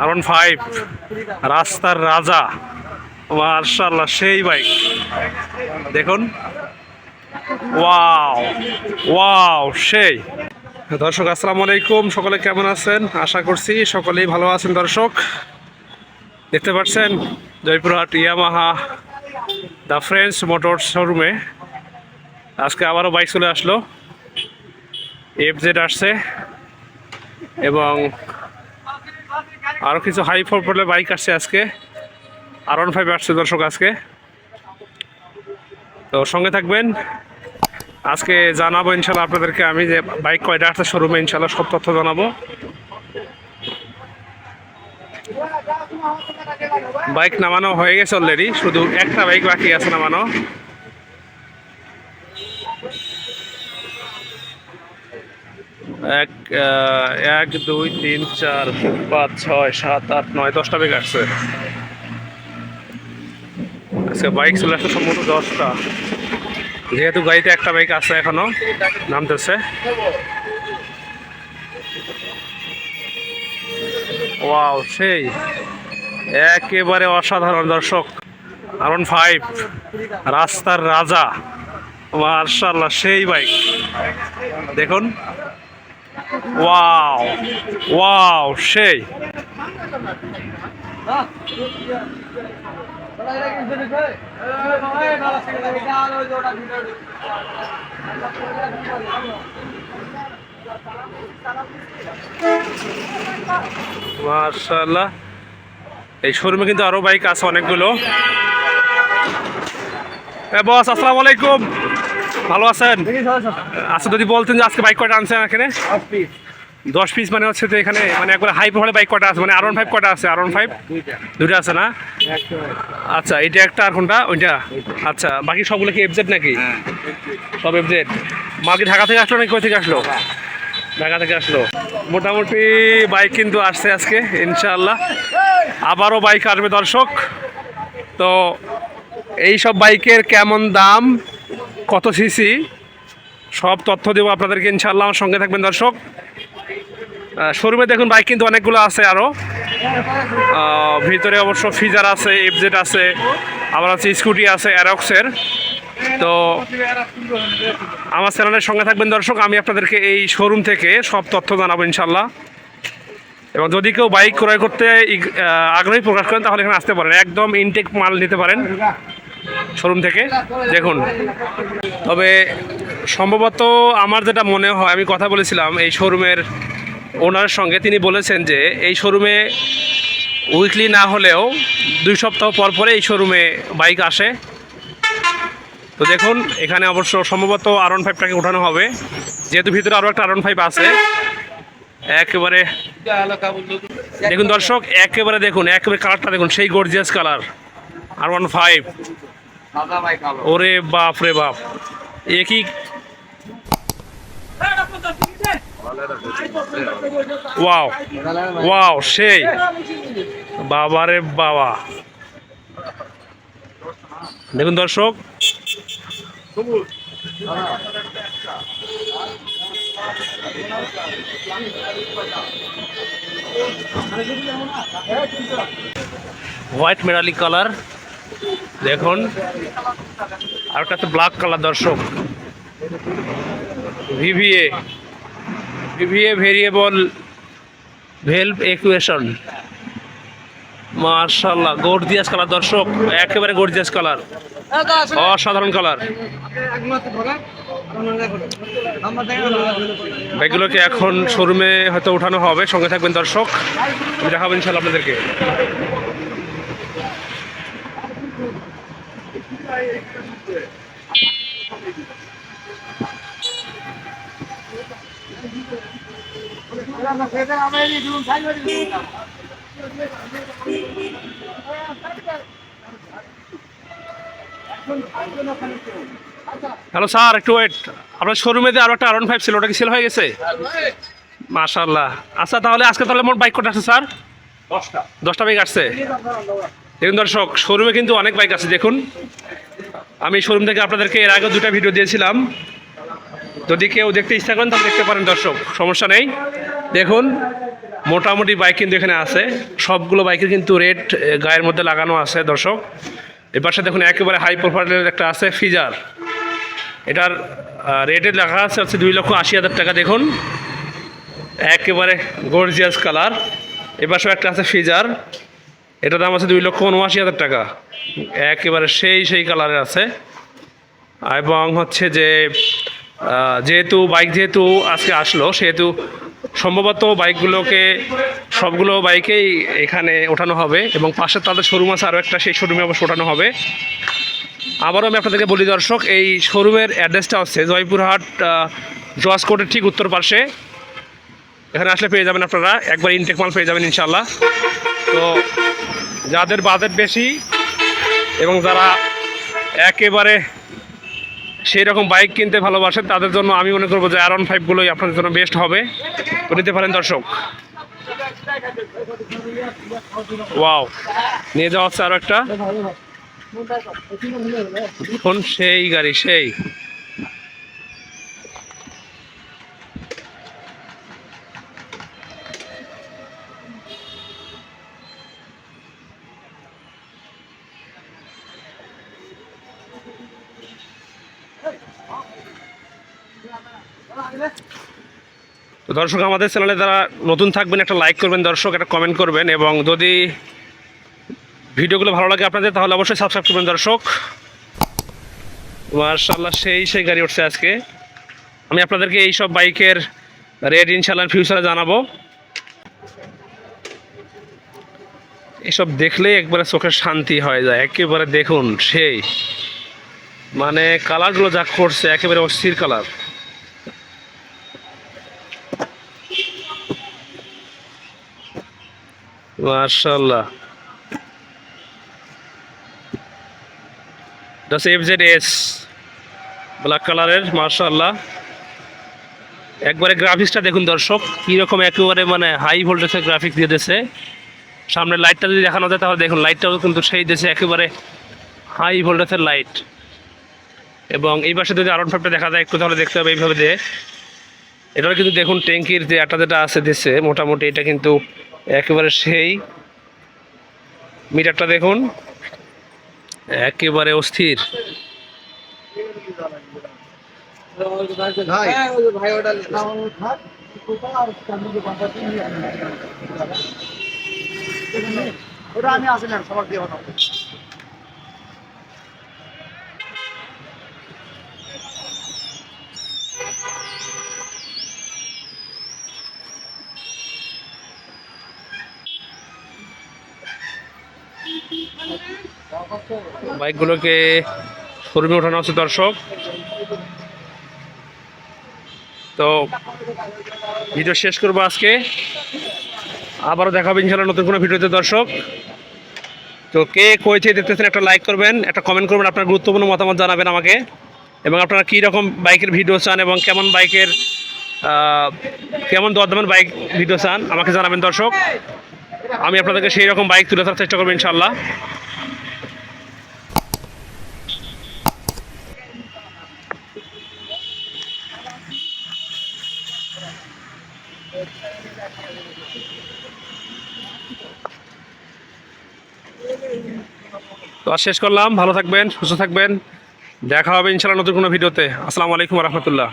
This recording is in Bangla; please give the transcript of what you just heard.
R15 রাস্তার রাজা, মাশাআল্লাহ সেই বাইক দেখুন। ওয়াও ওয়াও সেই। দর্শক আসসালামু আলাইকুম, সকলে কেমন আছেন? আশা করছি সকলেই ভালো আছেন। দর্শক দেখতে পাচ্ছেন Joypurhat Yamaha the friends motors শোরুমে আজকে আবারও বাইক চলে আসলো। FZ আসছে এবং আরও কিছু হাই প্রোফাইলের বাইক আসছে আজকে। R15 আসছে দর্শক আজকে, তো সঙ্গে থাকবেন। আজকে জানাবো ইনশাল্লাহ আপনাদেরকে আমি যে বাইক কয়টা আসছে শোরুমে, ইনশাল্লাহ সব তথ্য জানাবো। বাইক নামানো হয়ে গেছে অলরেডি, শুধু একটা বাইক বাকি আছে নামানো। এক দুই তিন চার পাঁচ ছয় সাত আট নয় 10টা বাইক আসছে আজকে। বাইক চলে আসছে সম্ভবত 10টা, যেহেতু গাড়িতে একটা বাইক আছে এখনো নামতেছে। ওয়াও সেই, একেবারে অসাধারণ দর্শক। R15 রাস্তার রাজা, মাশাআল্লাহ সেই বাইক দেখুন। ওয়াও ওয়াও সেই। মাশাআল্লাহ এই শোরুমে কিন্তু আরো বাইক আছে অনেকগুলো। বস আসসালামু আলাইকুম, ভালো আছেন? আচ্ছা যদি বলতেন যে আজকে বাইক কয়টা আনছেন এখানে? 10 পিস। মানে হচ্ছে তো এখানে মানে একবার হাই প্রোফাইল বাইক কয়টা আছে? মানে R15 কয়টা আছে? R15 দুইটা আছে না? আচ্ছা এটা একটা, আর কোনটা? ওইটা। আচ্ছা বাকি সবগুলো কি FZ নাকি? সব FZ। মাল কি ঢাকা থেকে আসলো নাকি কই থেকে আসলো? ঢাকা থেকে আসলো। মোটামুটি বাইক কিন্তু আসছে আজকে ইনশাআল্লাহ, আবারও বাইক আসবে দর্শক। তো এই সব বাইকের কেমন দাম, কত সিসি, সব তথ্য দেবো আপনাদেরকে ইনশাআল্লাহ, আমার সঙ্গে থাকবেন দর্শক। শোরুমে দেখুন বাইক কিন্তু অনেকগুলো আছে আরও, ভিতরে অবশ্য ফিজার আছে, FZ আছে, আবার আছে স্কুটি আছে অ্যারক্সের। তো আমার চ্যানেলের সঙ্গে থাকবেন দর্শক, আমি আপনাদেরকে এই শোরুম থেকে সব তথ্য জানাবো ইনশাল্লাহ। এবং যদি কেউ বাইক ক্রয় করতে আগ্রহী প্রকাশ করেন তাহলে এখানে আসতে পারেন, একদম ইনটেক মাল নিতে পারেন শোরুম থেকে দেখুন। তবে সম্ভবত আমার যেটা মনে হয়, আমি কথা বলেছিলাম এই শোরুমের ওনারের সঙ্গে, তিনি বলেছেন যে এই শোরুমে উইকলি না হলেও 2 সপ্তাহ পর পরে এই শোরুমে বাইক আসে। তো দেখুন এখানে অবশ্য সম্ভবত R15টাকে উঠানো হবে, যেহেতু ভিতরে আরও একটা R15 আছে। একেবারে দেখুন দর্শক, একেবারে দেখুন, একেবারে কালারটা দেখুন, সেই গর্জিয়াস কালার R15। ওরে বাপ রে বাপ, একই। ওয়াও ওয়াও সেই, বাবারে বাবা দেখুন দর্শক। হোয়াইট মেটালিক কালার দেখুন, আর একটা ব্ল্যাক কালার দর্শক। ভিভিএ ভেরিয়েবল ভেলভ ইকুয়েশন, মাশাআল্লাহ গর্জিয়াস কালার দর্শক, একেবারে গর্জিয়াস কালার, অসাধারণ কালার। বাইকগুলোকে এখন শোরুমে হয়তো উঠানো হবে, সঙ্গে থাকবেন দর্শক, আমি দেখাবো ইনশাআল্লাহ আপনাদেরকে। হ্যালো স্যার, একটু ওয়েট। আপনার শোরুমে যে আরও একটা R15 ছিল, ওটা কি সেল হয়ে গেছে? মাশাআল্লাহ। আচ্ছা তাহলে আজকে তাহলে মোট বাইক কটা আছে স্যার? 10টা বাইক আসছে। দেখুন দর্শক শোরুমে কিন্তু অনেক বাইক আছে দেখুন। আমি শোরুম থেকে আপনাদেরকে এর আগে 2টা ভিডিও দিয়েছিলাম, যদি কেউ দেখতে ইচ্ছা করেন তাহলে দেখতে পারেন দর্শক, সমস্যা নেই। দেখুন মোটামুটি বাইক কিন্তু এখানে আছে, সবগুলো বাইকের কিন্তু রেড গায়ের মধ্যে লাগানো আছে দর্শক। এর পাশে দেখুন একেবারে হাই প্রোফাইলের একটা আছে ফিজার, এটার রেটে লেখা আছে হচ্ছে 2,80,000 টাকা। দেখুন একেবারে গর্জিয়াস কালার। এর পাশেও একটা আছে ফিজার, এটার দাম আছে 2,79,000 টাকা, একেবারে সেই কালারের আছে। এবং হচ্ছে যে যেহেতু আজকে আসলো, সেহেতু সম্ভবত বাইকগুলোকে সবগুলো বাইকেই এখানে ওঠানো হবে এবং পাশে তাদের শোরুম আছে আরও একটা, সেই শোরুমে অবশ্য ওঠানো হবে। আবারও আমি আপনাদেরকে বলি দর্শক, এই শোরুমের অ্যাড্রেসটা হচ্ছে জয়পুরহাট জজ কোর্টের ঠিক উত্তর পাশে। এখানে আসলে পেয়ে যাবেন আপনারা একবার ইনটেক মাল পেয়ে যাবেন ইনশাল্লাহ। তো যাদের বাজেট বেশি এবং যারা একেবারে সেই রকম বাইক কিনতে ভালোবাসেন, তাদের জন্য আমি মনে করবো যে R15গুলোই আপনাদের জন্য বেস্ট হবে, নিতে পারেন দর্শক। ওয়াও, নিয়ে যাওয়া হচ্ছে আরও একটা সেই গাড়ি সেই। তো দর্শক, আমাদের চ্যানেলে যারা নতুন থাকবেন একটা লাইক করবেন দর্শক, একটা কমেন্ট করবেন, এবং যদি ভিডিওগুলো ভালো লাগে আপনাদের তাহলে অবশ্যই সাবস্ক্রাইব করবেন দর্শক। মাশাআল্লাহ, সেই গাড়ি উঠছে আজকে। আমি আপনাদেরকে এই সব বাইকের রেট ইনশাআল্লাহ ফিউচারে জানাবো। এসব দেখলেই একবারে চোখের শান্তি হয়ে যায়। একেবারে দেখুন সেই, মানে কালারগুলো যা করছে একেবারে অস্থির কালার। মাশাআল্লাহ, FZS ব্ল্যাক কালারের। মাশাআল্লাহ, একবারে গ্রাফিক্সটা দেখুন দর্শক কীরকম, একেবারে মানে হাই ভোল্টেজের গ্রাফিক্স দিয়ে দিয়েছে। সামনে লাইটটা যদি দেখানো যায় তাহলে দেখুন লাইটটাও কিন্তু সেই দিয়েছে, একেবারে হাই ভোল্টেজের লাইট। এবং এই পাশে যদি R15টা দেখা যায় একটু তাহলে দেখতে হবে এইভাবে দিয়ে। এটাও কিন্তু দেখুন ট্যাঙ্কির যে যেটা আছে দিচ্ছে, মোটামুটি এটা কিন্তু একেবারে সেই। মিটারটা দেখুন একেবারে অস্থির। বাইকগুলোকে শোরুমে ওঠানো হচ্ছে দর্শক। তো ভিডিও শেষ করবো আজকে, আবারও দেখাবো ইনশাআল্লাহ নতুন কোনো ভিডিওতে দর্শক। তো কে কই থেকে দেখতেছেন একটা লাইক করবেন, একটা কমেন্ট করবেন, আপনার গুরুত্বপূর্ণ মতামত জানাবেন আমাকে, এবং আপনারা কী রকম বাইকের ভিডিও চান এবং কেমন দরদামের বাইক ভিডিও চান আমাকে জানাবেন দর্শক। আমি আপনাদেরকে সেই রকম বাইক তুলে ধরার চেষ্টা করবো ইনশাআল্লাহ। তো শেষ করলাম, ভালো থাকবেন, সুস্থ থাকবেন, দেখা হবে ইনশাআল্লাহ নতুন কোনো ভিডিওতে। আসসালামু আলাইকুম ওয়া রাহমাতুল্লাহ।